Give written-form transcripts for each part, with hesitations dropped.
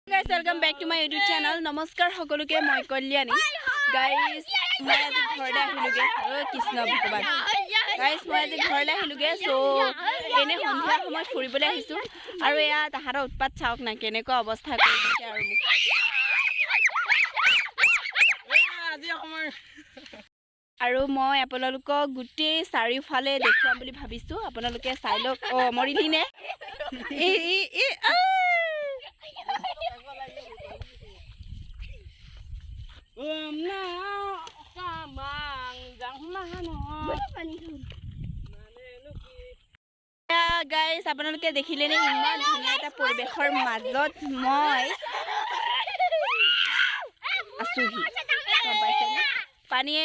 Guys, welcome back to my YouTube channel. Namaskar সকলোকে মই Kalyani guys মই আজি ঘৰলৈ আহিলোগে কৃষ্ণ ভগৱান guys মই আজি ঘৰলৈ আহিলোগে so এনে সন্ধিয়া সময় ফুৰিবলৈ আহিছো আৰু এয়া তাহাৰৰ উৎপাত চাওক না কেনেকুৱা অৱস্থা কৰি দিছে আৰু আজি অকমান আৰু মই আপোনালোকক গুটেই চাৰিওফালে দেখুৱাম বুলি ভাবিছো আপোনালোকে চাই লওক মৰিলি নে guys আপোনালোকে দেখিলে নে ইমান ধুনীয়া এটা পৰিবেশৰ মাজত মই আছোহি গম পাইছেনে পানীয়ে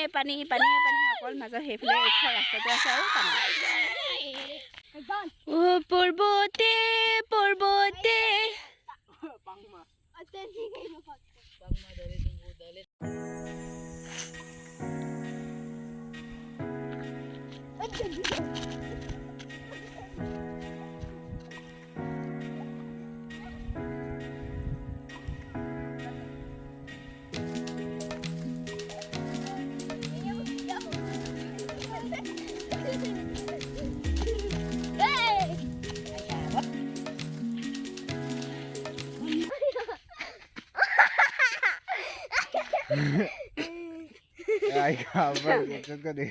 অকল মাজত সেইফালে এখন ৰাস্তাটো আছে আৰু পানী পৰ্বতে Ay, kabar gitu kan deh.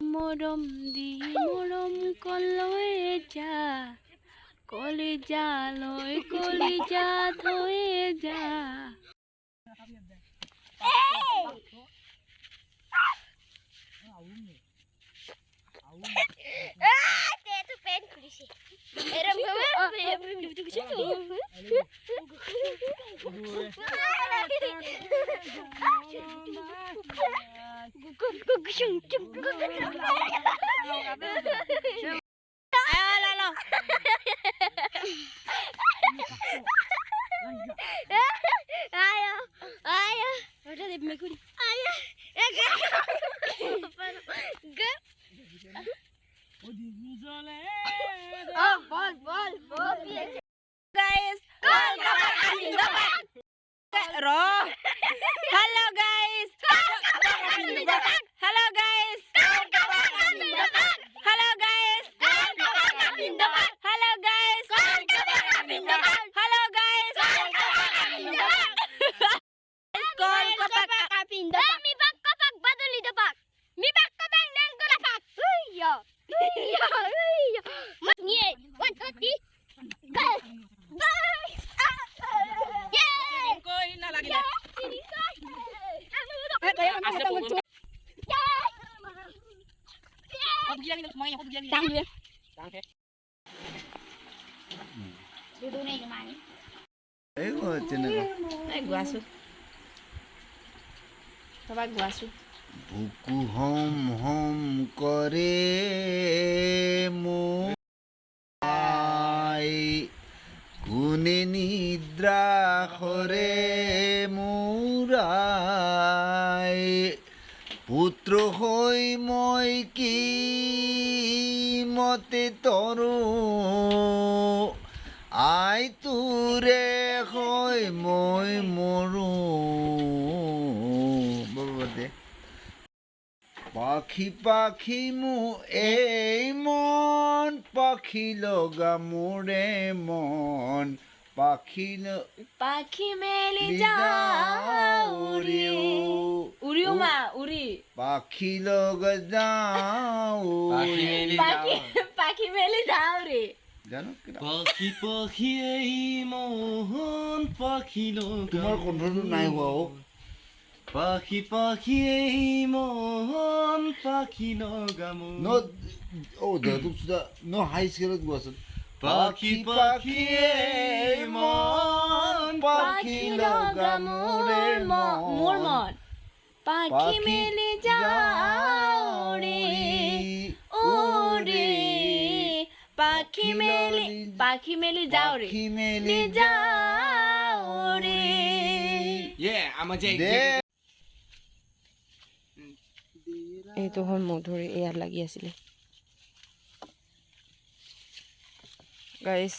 Morom di morom koloi ja কলিজা লয় কলিজা থয়ে যা tu pen kurisi. Eram Ayo. Udah deh mekuri. Ayo. Bol. Guys, Hello guys. Hello guys. Hello guys. Hello guys. Hello guys. Call ko Kapindo. Mi bak ko pag baduli dapak. Mi bak ko bang nang ko lapak. Iya. Nye, 1 2 3. Go. Yay! ko na lagi na. বুকু হম হম করে মোই কোনে নিদ্রা করে মুরাই পুত্র হই মই কি মতে তরু আই তুরে হই মই মরু বাবা পাখি মু এই মন পাখি লগা মোরে মন পাখি মেলি যাও রে উড়িও মা উড়ি পাখি লগা যাও পাখি মেলি যাও রে জানো পাখি এই মোহন পাখি লগা তোমার কণ্ঠটো নাই হোৱা পাখি এই মোহন পাখি লগা ন হাই স্কেলত গোৱাচোন পাখি এই মন পাখি লগা মোৰে মোৰ মন পাখি মেলি যাও ৰে ও ৰে পাখি মেলি যাও ৰে পাখি মেলি যাও ৰে আমাৰ যে এইটো হ'ল মধুৰি ইয়াত লাগি আছিলে গাইছ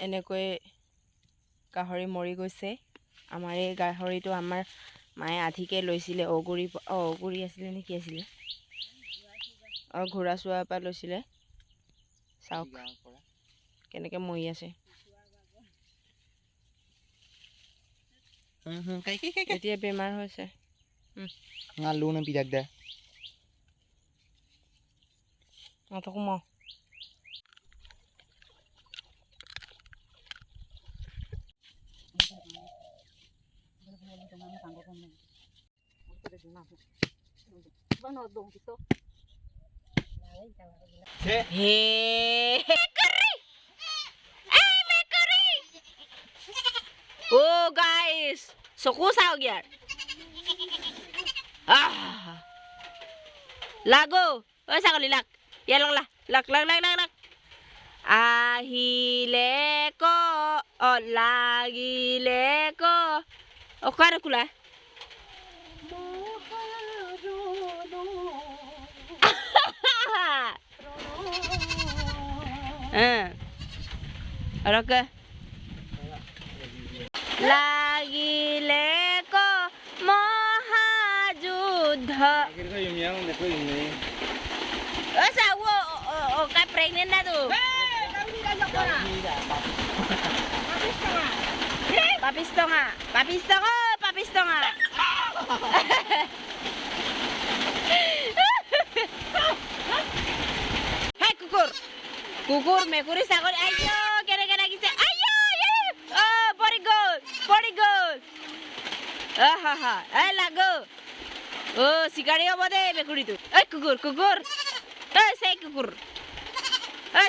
এনেকৈ গাহৰি মৰি গৈছে আমাৰ এই গাহৰিটো আমাৰ মায়ে আধিকে লৈছিলে অগুৰি আছিলে নে কি আছিলে ঘোঁৰা চোৱাৰ পৰা লৈছিলে চাওক কেনেকৈ মৰি আছে এতিয়া বেমাৰ হৈছে আলু নে পিঠাক দে মাথকো ম ও গাইস চকু চাওক ইয়াৰ লাগো ঐ ছাগলী লাগ ইয়াৰ লাগ আহিলে ক লাগিলে ক অকাৰ কোলা ৰকে লাগিলে ক মহাযুদ্ধ Kay pregnant na to. Papisto nga. Papisto nga. Hey, kukur, mekuri sakor. Ayo, kena gise. Ayo. Oh, body good. Ay, lago. Oh, sigari apa deh mekuri tu. Kukur. Say kukur.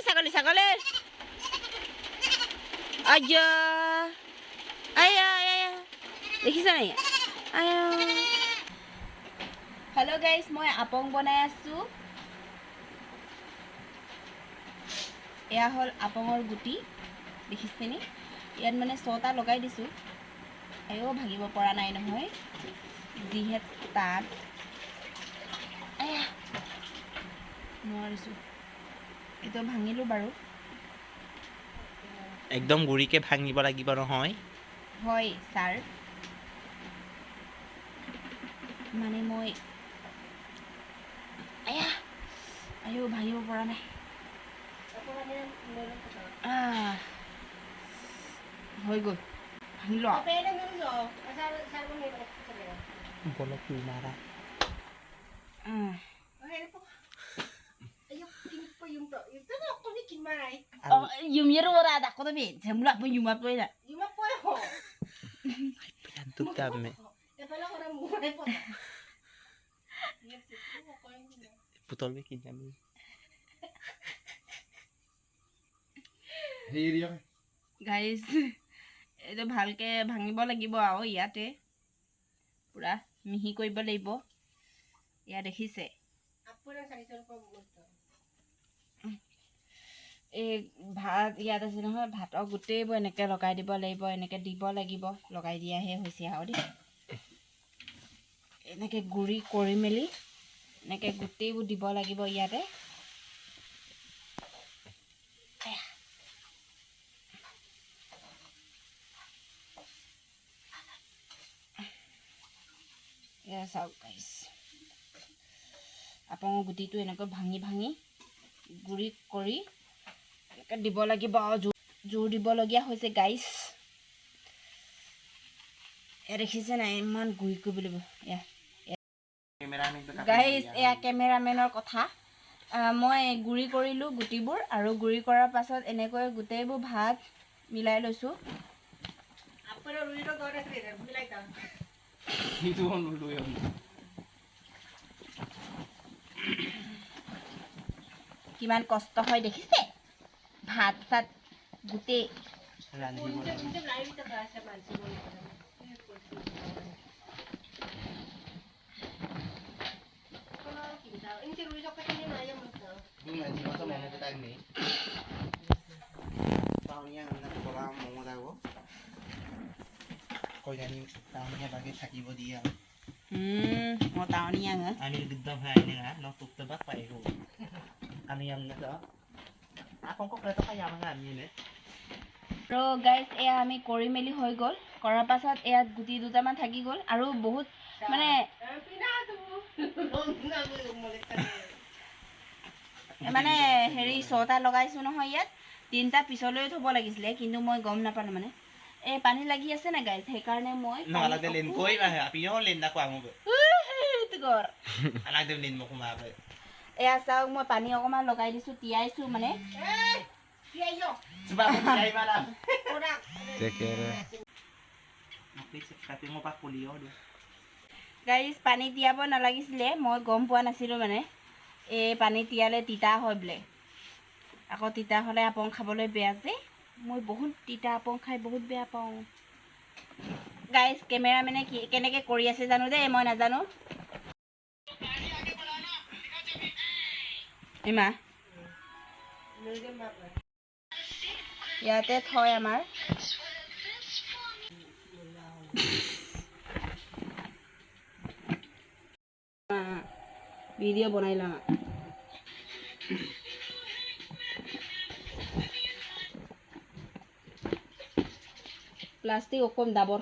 Sakali. Ayo. দেখিছা নাই hello' guys মই আপং বনাই আছো এয়া হ'ল আপঙৰ গুটি দেখিছেনে ইয়াত মানে 6টা লগাই দিছো আয়ো ভাঙিব পৰা নাই নহয় যিহে তাত নোৱাৰিছো এটো ভাঙিলো বাৰু একদম গুৰিকে ভাঙিব লাগিব নহয় হয় স্যাৰ মানে মই আয়ো ভাঙিব পৰা নাই হৈ গ'ল ভাঙিলো বলক মাৰা Yung yero ora da ko tabi semula po yung mapo ina Antuk dami putol be kin dami guys এটো ভালকে ভাঙিব লাগিব আও ইয়াতে পুরা মিহি কইব লাগিব ইয়া দেখিছে আপুরা সাইজৰ পৰা এই ভাত ইয়াত আছে নহয় ভাতৰ গোটেইবোৰ এনেকৈ লগাই দিব লাগিব এনেকৈ দিব লাগিব লগাই দিয়াহে হৈছে আৰু দেই এনেকৈ গুড়ি কৰি মেলি এনেকৈ গোটেইবোৰ দিব লাগিব ইয়াতে এয়া চাওক গাইছ আপঙৰ গুটিটো এনেকৈ ভাঙি গুড়ি কৰি দিব লাগিব জোৰ দিবলগীয়া হৈছে গাইছ দেখিছে নাই ইমান গুড়ি কৰিব লাগিব গাইছ এয়া কেমেৰামেনৰ কথা মই গুড়ি কৰিলোঁ গুটিবোৰ আৰু গুড়ি কৰাৰ পাছত এনেকৈ গোটেইবোৰ ভাত মিলাই লৈছোঁ কিমান কষ্ট হয় দেখিছে ভাত সাত গুটে Yung nandiyo sa mga kutag ni. Tao niya nagpora mo daw. Kalyani tao niya bagay থাকিব দিয়া. Mo tao niya nga. Ani gudang hay nga no tuktabak pa ego. Ano yan na to? Akong ko kleto kaya mga amin eh. আৰু guys এয়া আমি কৰি মেলি হৈ গ'ল কৰাৰ পাছত ইয়াত গুটি দুটামান থাকি গ'ল আৰু বহুত মানে মানে হেৰি 6টা লগাইছোঁ নহয় ইয়াত 3টা পিছলৈ থ'ব লাগিছিলে কিন্তু মই গম নাপালোঁ মানে এই পানী লাগি আছে না গাইজ সেইকাৰণে মই Nakalagay lin ko iba ha. Piyo lin na ko amo ba. tigor Alagay lin mo kumabe. এয়া চাওক মই পানী অকণমান লগাই দিছোঁ তিয়াইছোঁ মানে Sebab ko kay malam. Tekere. Napis kasi mo pa kulio do. Guys পানী তিয়াব নালাগিছিলে মই গম পোৱা নাছিলোঁ মানে এই পানী তিয়ালে তিতা হয় বোলে আকৌ তিতা হ'লে আপং খাবলৈ বেয়া যে মই বহুত তিতা আপং খাই বহুত বেয়া পাওঁ গাইজ কেমেৰামেনে কেনেকৈ কৰি আছে জানো দেই মই নাজানো ইমা ইয়াতে থয় আমাৰ ভিডিঅ' বনাই লওঁ প্লাষ্টিক অকণ দাবৰ